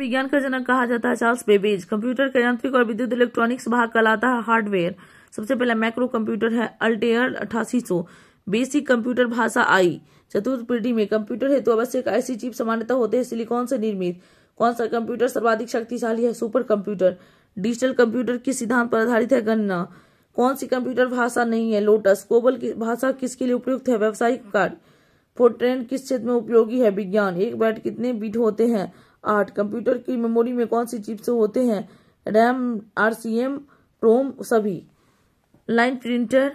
विज्ञान का जनक कहा जाता है चार्ल्स बेबेज। कंप्यूटर का यांत्रिक और विद्युत इलेक्ट्रॉनिक्स भाग कहलाता है हार्डवेयर। सबसे पहला मैक्रो कंप्यूटर है अल्टेयर 8800। बेसिक कंप्यूटर भाषा आई। चतुर्थ पीढ़ी में कंप्यूटर हेतु आवश्यक ऐसी चिप सामान्यतः होते हैं सिलिकॉन से निर्मित। कौन सा कंप्यूटर सर्वाधिक शक्तिशाली है? Super computer. डिजिटल कंप्यूटर किस सिद्धांत पर आधारित है? गणना। कौन सी कंप्यूटर भाषा नहीं है? लोटस। कोबल की भाषा किसके लिए उपयुक्त है? व्यावसायिक कार्य। फोर्ट्रेन किस क्षेत्र में उपयोगी है? विज्ञान। एक बाइट कितने बिट होते हैं? 8। कंप्यूटर की मेमोरी में कौन सी चिप्स होते हैं? रैम, आरसीएम, रोम सभी। लाइन प्रिंटर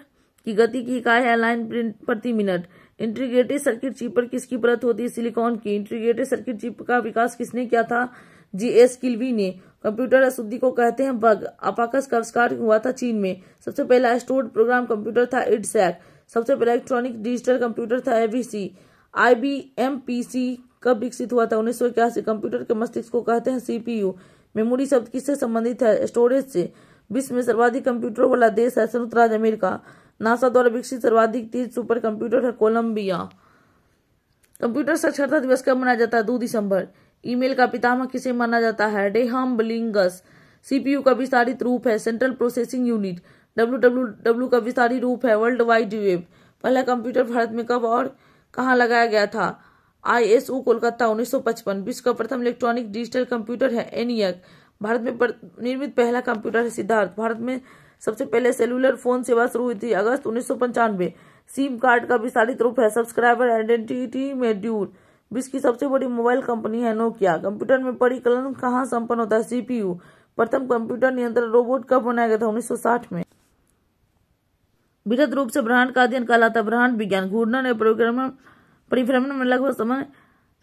की गति की इकाई है लाइन प्रिंट प्रति मिनट। इंटीग्रेटेड सर्किट चिप पर किसकी परत होती है? सिलिकॉन की। इंटीग्रेटेड सर्किट चिप का विकास किसने किया था? जीएस किल्वी ने। कंप्यूटर अशुद्धि को कहते हैं बग। अबाकस का आविष्कार हुआ था चीन में। सबसे पहला स्टोर्ड प्रोग्राम कंप्यूटर था इडसैक। सबसे पहला इलेक्ट्रॉनिक डिजिटल कंप्यूटर था एबीसी। आईबीएम पीसी कब विकसित हुआ था? 1981। कंप्यूटर के मस्तिष्क को कहते हैं सीपीयू। मेमोरी शब्द किससे संबंधित है? स्टोरेज से। विश्व में सर्वाधिक कंप्यूटरों वाला देश है संयुक्त राज्य अमेरिका। नासा द्वारा विकसित सर्वाधिक तेज सुपर कंप्यूटर है कोलंबिया। कंप्यूटर साक्षरता दिवस कब मनाया जाता है? 2 दिसंबर। ईमेल का पितामह किसे माना जाता है? डेहाम बलिंगस। सीपीयू का विस्तारित रूप है सेंट्रल प्रोसेसिंग यूनिट। डब्ल्यूडब्ल्यूडब्ल्यू का विस्तारित रूप है वर्ल्ड वाइड वेब। पहला कंप्यूटर भारत में कब और कहाँ लगाया गया था? आईएसओ कोलकाता 1955। विश्व का प्रथम इलेक्ट्रॉनिक डिजिटल कंप्यूटर है एनियक। भारत में निर्मित पहला कंप्यूटर है सिद्धार्थ। भारत में सबसे पहले सेलुलर फोन सेवा शुरू हुई थी अगस्त 1995। सिम कार्ड का विस्तारित रूप है सब्सक्राइबर आइडेंटिटी मॉड्यूल। विश्व की सबसे बड़ी मोबाइल कंपनी है नोकिया। कंप्यूटर में परिकलन कहाँ संपन्न होता है? सीपीयू। प्रथम कंप्यूटर नियंत्रण रोबोट कब बनाया गया था? 1960 में। विशद रूप से ब्रह्मांड का अध्ययन कहलाता है ब्रह्मांड विज्ञान। घूर्णन और परिभ्रमण में लगभग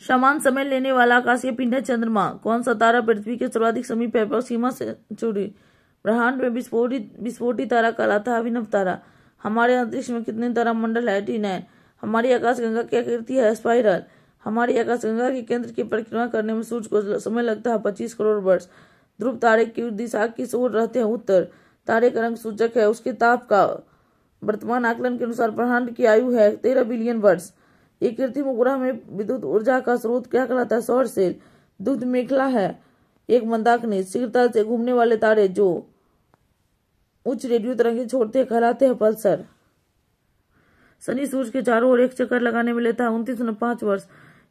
समान समय लेने वाला आकाशीय पिंड है चंद्रमा। कौन सा तारा पृथ्वी के सर्वाधिक समीप है? Proxima Centauri. ब्रह्मांड में विस्फोटी तारा कहलाता है अभिनव तारा। हमारे अंतरिक्ष में कितने तारामंडल है? 89। हमारी आकाशगंगा की आकृति है स्पाइरल। हमारी आकाशगंगा के केंद्र की परिक्रमा करने में सूर्य को समय लगता है 25 करोड़ वर्ष। ध्रुव तारे की दिशा किस ओर रहते हैं? उत्तर। तारे का रंग सूचक है उसके ताप का। वर्तमान आकलन के अनुसार ब्रह्मांड की आयु है 13 बिलियन वर्ष। एक कृत्रिम उपग्रह में विद्युत ऊर्जा का स्रोत क्या कहलाता है? सौर सेल। दुग्ध मेखला है एक मंदाकिनी। शीघ्रता से घूमने वाले तारे जो उच्च रेडियो तरंगें छोड़ते हैं कहलाते हैं पल्सर। शनि सूर्य के चारों ओर एक चक्कर लगाने में लेता है 29.5 वर्ष।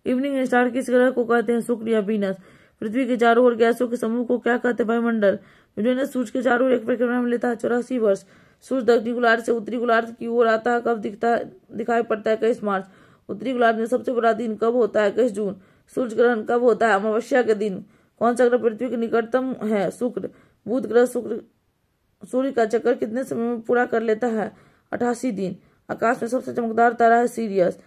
इवनिंग स्टार किस ग्रह को कहते हैं? शुक्र या वीनस। पृथ्वी के चारों ओर गैसों के समूह को क्या कहते हैं? वायुमंडल। यूरेनस सूर्य के चारों ओर एक परिक्रमा में लेता है 84 वर्ष। सूर्य दक्षिणी गोलार्ध से उत्तरी गोलार्ध की ओर आता है कब दिखाई पड़ता है? 21 मार्च। उत्तरी गोलार्ध में सबसे बड़ा दिन कब होता है? 21 जून। सूर्य ग्रहण कब होता है? अमावस्या के दिन। कौन सा ग्रह पृथ्वी के निकटतम है? शुक्र। बुध ग्रह सूर्य का चक्कर कितने समय में पूरा कर लेता है? 88 दिन। आकाश में सबसे चमकदार तारा है सीरियस।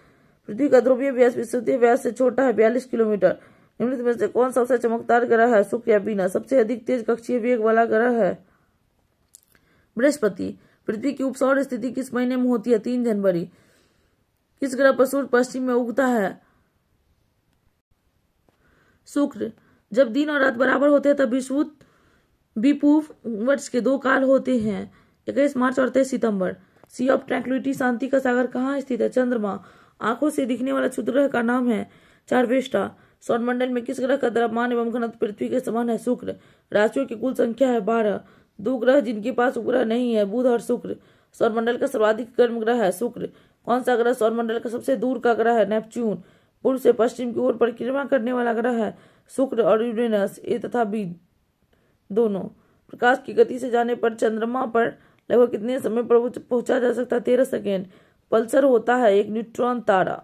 पृथ्वी का ध्रुवीय व्यास विषुवतीय व्यास से छोटा है 42 किलोमीटर। निम्नलिखित में से कौन सबसे चमकदार ग्रह है? शुक्र या वीनस। सबसे अधिक तेज कक्षीय वेग वाला ग्रह है बृहस्पति। पृथ्वी की उपसौर स्थिति किस महीने में होती है? 3 जनवरी। किस ग्रह पर सूर्य पश्चिम में उगता है? शुक्र। जब दिन और रात बराबर होते हैं तब विषुवत वर्ष के 2 काल होते हैं 21 मार्च और 23 सितंबर। सी ऑफ ट्रैंक्विलिटी शांति का सागर कहाँ स्थित है? चंद्रमा। आंखों से दिखने वाला क्षुद्रग्रह का नाम है चारवेस्टा। सौरमंडल में किस ग्रह का द्रव्यमान एवं घनत्व पृथ्वी के समान है? शुक्र। राशियों की कुल संख्या है 12। 2 ग्रह जिनके पास उपग्रह नहीं है बुध और शुक्र। सौरमंडल का सर्वाधिक गर्म ग्रह है शुक्र। कौन सा ग्रह सौरमंडल का सबसे दूर का ग्रह है? नेपच्यून। पूर्व से पश्चिम की ओर परिक्रमा करने वाला ग्रह है शुक्र और यूरेनस ए तथा बी दोनों। प्रकाश की गति से जाने पर चंद्रमा पर लगभग कितने समय पर पहुंचा जा सकता है? 13 सेकेंड। पल्सर होता है एक न्यूट्रॉन तारा।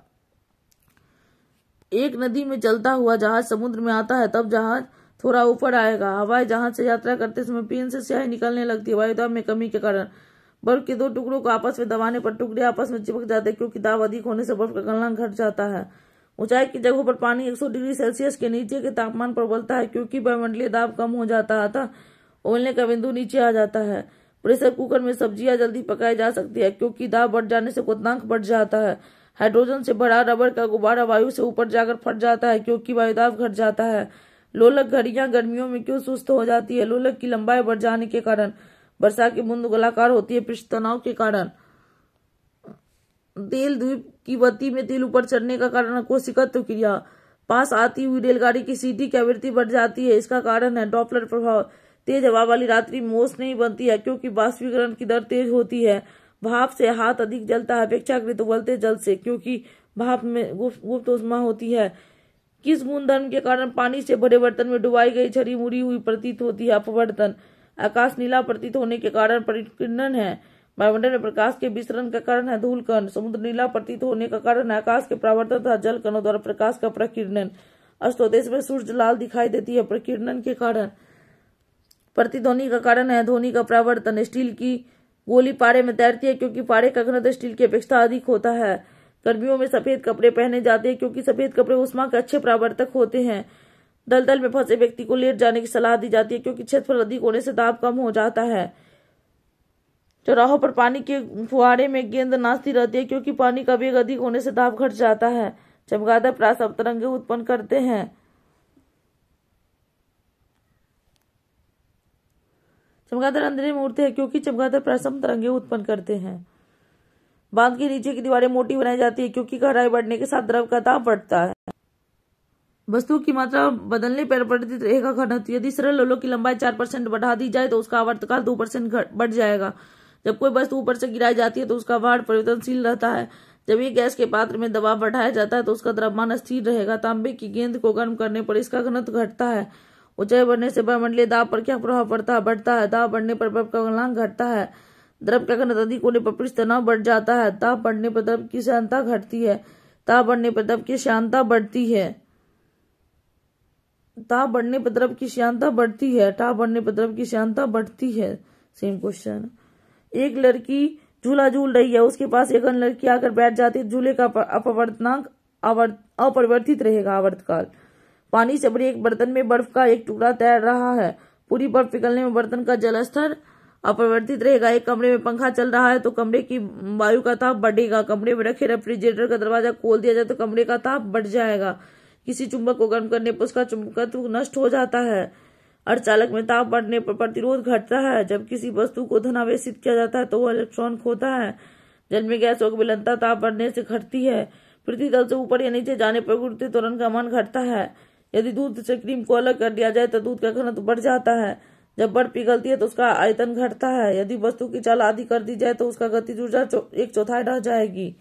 एक नदी में चलता हुआ जहाज समुद्र में आता है तब जहाज थोड़ा ऊपर आएगा। हवाई जहाज से यात्रा करते समय पेन से स्याही निकलने लगती है वायुदाब में कमी के कारण। बर्फ के 2 टुकड़ों को आपस में दबाने पर टुकड़े आपस में चिपक जाते हैं क्योंकि दाब अधिक होने से बर्फ का गलनांक घट जाता है। ऊंचाई की जगहों पर पानी 100 डिग्री सेल्सियस के नीचे के तापमान पर उबलता है क्योंकि वायुमंडलीय दाब कम हो जाता है अतः उबलने का बिंदु नीचे आ जाता है। प्रेशर कुकर में सब्जियां जल्दी पकाई जा सकती है क्योंकि दाब बढ़ जाने से क्वथनांक बढ़ जाता है। हाइड्रोजन से भरा रबर का गुब्बारा वायु से ऊपर जाकर फट जाता है क्योंकि वायुदाब घट जाता है। लोलक घड़ियां गर्मियों में क्यों सुस्त हो जाती है? लोलक की लंबाई बढ़ जाने के कारण। वर्षा की बूंद गोलाकार होती है पृष्ठ तनाव के कारण। तेल द्वीप की बत्ती में तेल ऊपर चढ़ने का कारण कोशिकत्व क्रिया। पास आती हुई रेलगाड़ी की सीटी की आवृत्ति बढ़ जाती है। इसका कारण है डॉपलर प्रभाव। तेज हवा वाली रात्रि में ओस नहीं बनती है क्योंकि बाष्पीकरण की दर तेज होती है। भाप से हाथ अधिक जलता है अपेक्षाकृत उबलते जल से, क्योंकि भाप में गुप्त ऊष्मा होती है। किस गुणधर्म के कारण पानी से भरे बर्तन में डुबाई गई छड़ी मुड़ी हुई प्रतीत होती है? अपवर्तन। आकाश नीला प्रतीत होने के कारण परिकिरण है। वायुमंडल में प्रकाश के विसरण का कारण है धूलकण। समुद्र नीला प्रतीत होने का कारण है आकाश के परावर्तन तथा जल कणों द्वारा प्रकाश का प्रकीर्णन। अस्तोदेश में सूर्य लाल दिखाई देती है प्रकीर्णन के कारण। प्रतिध्वनि का कारण है ध्वनि का परावर्तन। स्टील की गोली पारे में तैरती है क्योंकि पारे का घनत्व स्टील की अपेक्षा अधिक होता है। गर्मियों में सफेद कपड़े पहने जाते हैं क्योंकि सफेद कपड़े ऊष्मा के अच्छे परावर्तक होते हैं। दलदल में फंसे व्यक्ति को लेट जाने की सलाह दी जाती है क्योंकि क्षेत्रफल अधिक होने से दाब कम हो जाता है। चौराहों पर पानी के फुहारे में गेंद नाचती रहती है क्योंकि पानी का वेग अधिक होने से दाब घट जाता है। चमगादड़ प्रासव तरंगे उत्पन्न करते हैं। चमगादड़ अंधेरे में उड़ते हैं क्योंकि चमगादड़ प्रासव तरंगे उत्पन्न करते हैं। बांध के नीचे की दीवारें मोटी बनाई जाती है क्योंकि गहराई बढ़ने के साथ द्रव का दाब बढ़ता है। वस्तु की मात्रा बदलने पर परिवर्तित रहेगा घनत्व। यदि सरल लोलों की लंबाई 4% बढ़ा दी जाए तो उसका आवर्तकाल 2% बढ़ जाएगा। जब कोई वस्तु ऊपर से गिराई जाती है तो उसका भार परिवर्तनशील रहता है। जब एक गैस के पात्र में दबाव बढ़ाया जाता है तो उसका द्रव्यमान स्थिर रहेगा। तांबे की गेंद को गर्म करने पर इसका घनत्व घटता है। ऊंचाई बढ़ने से वायुमंडलीय दाब पर क्या प्रभाव पड़ता है? बढ़ता है। दाब बढ़ने पर बर्फ का गलनांक घटता है। द्रव का घनत्व अधिक होने पर पृष्ठ तनाव बढ़ जाता है। दाब बढ़ने पर द्रव की श्यानता घटती है। दाब बढ़ने पर द्रव की श्यानता बढ़ती है। ताप बढ़ने पर द्रव की श्यानता बढ़ती है। ताप बढ़ने पर द्रव की श्यानता बढ़ती है। Same question. एक लड़की झूला झूल रही है, उसके पास एक अन्य लड़की आकर बैठ जाती है। झूले का अपवर्तनांक अपरिवर्तित रहेगा। आवर्तकाल। पानी से भरे एक बर्तन में बर्फ का एक टुकड़ा तैर रहा है। पूरी बर्फ पिघलने में बर्तन का जल स्तर अपरिवर्तित रहेगा। एक कमरे में पंखा चल रहा है तो कमरे की वायु का ताप बढ़ेगा। कमरे में रखे रेफ्रिजरेटर का दरवाजा खोल दिया जाए तो कमरे का ताप बढ़ जाएगा। किसी चुंबक को गर्म करने पर उसका चुंबकत्व नष्ट हो जाता है। अर्धचालक में ताप बढ़ने पर प्रतिरोध घटता है। जब किसी वस्तु को धनावेशित किया जाता है तो वह इलेक्ट्रॉन खोता है। जल में गैसों की विलयनता ताप बढ़ने से घटती है। पृथ्वी तल से ऊपर या नीचे जाने पर गुरुत्वीय त्वरण का मान घटता है। यदि दूध से क्रीम को अलग कर दिया जाए तो दूध का घनत्व बढ़ जाता है। जब बर्फ पिघलती है तो उसका आयतन घटता है। यदि वस्तु की चाल आधी कर दी जाए तो उसका गतिज ऊर्जा 1/4 रह जाएगी।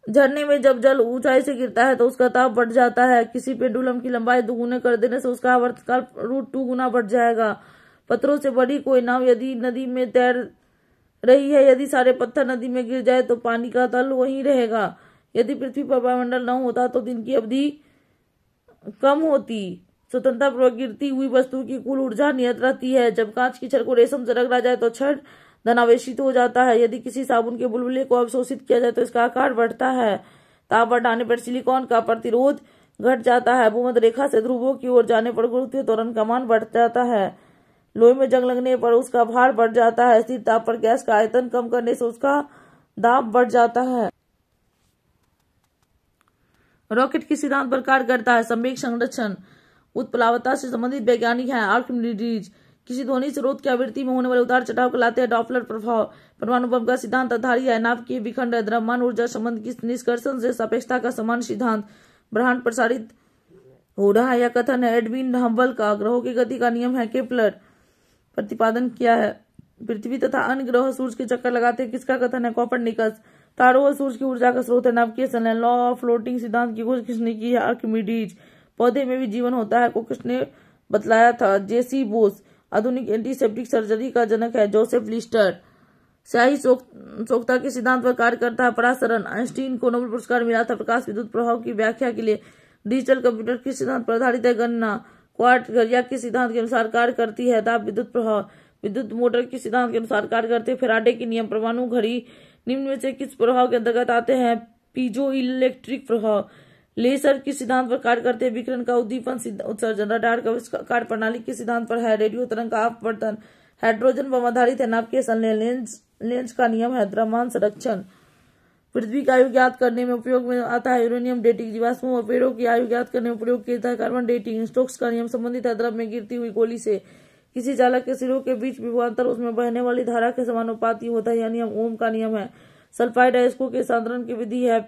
झरने में जब जल ऊंचाई से गिरता है तो उसका ताप बढ़ जाता है। किसी पेंडुलम की लंबाई दुगुने कर देने से उसका आवर्तकाल √2 गुना बढ़ जाएगा। पत्थरों से बड़ी कोई नाव यदि नदी में तैर रही है, यदि सारे पत्थर नदी में गिर जाए तो पानी का तल वहीं रहेगा। यदि पृथ्वी पर वायुमंडल न होता तो दिन की अवधि कम होती। स्वतंत्रतापूर्वक गिरती हुई वस्तु की कुल ऊर्जा नियत रहती है। जब कांच की छड़ को रेशम से रगड़ा जाए तो छड़ धनावेशित हो जाता है। यदि किसी साबुन के बुलबुले को अवशोषित किया जाए तो इसका आकार बढ़ता है। ताप बढ़ाने पर सिलिकॉन का प्रतिरोध घट जाता है। भूमध्य रेखा से ध्रुवों की ओर जाने पर गुरुत्वीय त्वरण का मान बढ़ जाता है। लोहे में जंग लगने पर उसका भार बढ़ जाता है। स्थिर ताप पर गैस का आयतन कम करने से उसका दाब बढ़ जाता है। रॉकेट किस सिद्धांत पर कार्य करता है? संवेग संरक्षण। उत्प्लावता से संबंधित वैज्ञानिक है आर्किमिडीज। किसी ध्वनि स्रोत की आवृत्ति में होने वाले उतार चढ़ाव कहलाते हैं डॉपलर प्रभाव। परमाणु बम का सिद्धांत आधारी है। नाभिकीय विखंड है। द्रव्यमान ऊर्जा संबंध की निष्कर्षण से सापेक्षता का समान सिद्धांत। ब्रह्मांड प्रसारित हो रहा है, यह कथन है एडविन हबल का। ग्रहों की गति का नियम है केपलर। प्रतिपादन किया है। पृथ्वी तथा अन्य ग्रह सूर्य के चक्कर लगाते हैं, किसका कथन है? कॉपरनिकस। तारों व सूर्य की ऊर्जा का स्रोत है नाभिकीय संलयन। लॉ ऑफ फ्लोटिंग सिद्धांत की खोज किसने की है? आर्किमिडीज। पौधे में भी जीवन होता है को किसने बतलाया था? जेसी बोस। आधुनिक एंटीसेप्टिक सर्जरी का जनक है जोसेफ लिस्टर। स्याही सोखता के सिद्धांत पर कार्य करता है परासरण। आइंस्टीन को नोबेल पुरस्कार मिला था प्रकाश विद्युत प्रभाव की व्याख्या के लिए। डिजिटल कंप्यूटर किस सिद्धांत पर आधारित है? गणना। क्वार्ट घड़ियां किस सिद्धांत के अनुसार कार्य करती है? दाब विद्युत प्रभाव। विद्युत मोटर किस सिद्धांत के अनुसार कार्य करते हैं? फैराडे के नियम। परमाणु घड़ी निम्न में से किस प्रभाव के अंतर्गत आते हैं? पीजो इलेक्ट्रिक प्रभाव। लेसर किस सिद्धांत पर कार्य करते हैं? विकिरण का उद्दीपन उत्सर्जन। रडार का कार्य प्रणाली किस सिद्धांत पर है? रेडियो तरंग का अपवर्तन। हाइड्रोजन बम आधारित है नाभिकीय संलयन। लेंज का नियम है द्रव्यमान संरक्षण। पृथ्वी की आयु ज्ञात करने में उपयोग में आता है यूरेनियम डेटिंग। जीवाश्मों व पेड़ों की आयु ज्ञात करने में प्रयोग किया जाता है कार्बन डेटिंग। स्टोक्स का नियम संबंधित है द्रव में गिरती हुई गोली से। किसी चालक के सिरों के बीच विभवांतर उसमें बहने वाली धारा के समानुपाती होता है, यह नियम ओम का नियम है। सल्फाइड अयस्कों के सांद्रण की विधि है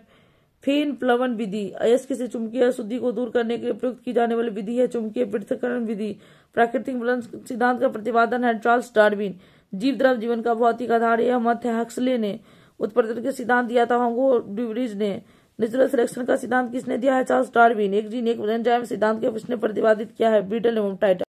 फेन प्लवन विधि अयस्क से चुंबकीय अशुद्धि को दूर करने के लिए प्रयुक्त की जाने वाली विधि है। चुंबकीय पृथक्करण विधि प्राकृतिक फलन सिद्धांत का प्रतिपादन है। चार्ल्स डार्विन जीव द्रव जीवन का भौतिक आधार यह मत है। हक्सले ने उत्परिवर्तन के सिद्धांत दिया था। होंगो ड्यूबरीज ने नेचुरल सिलेक्शन का सिद्धांत किसने दिया है? Charles Darwin. एक जीन एक एंजाइम सिद्धांत को किसने प्रतिपादित किया है? बीटल एवं टाइटन।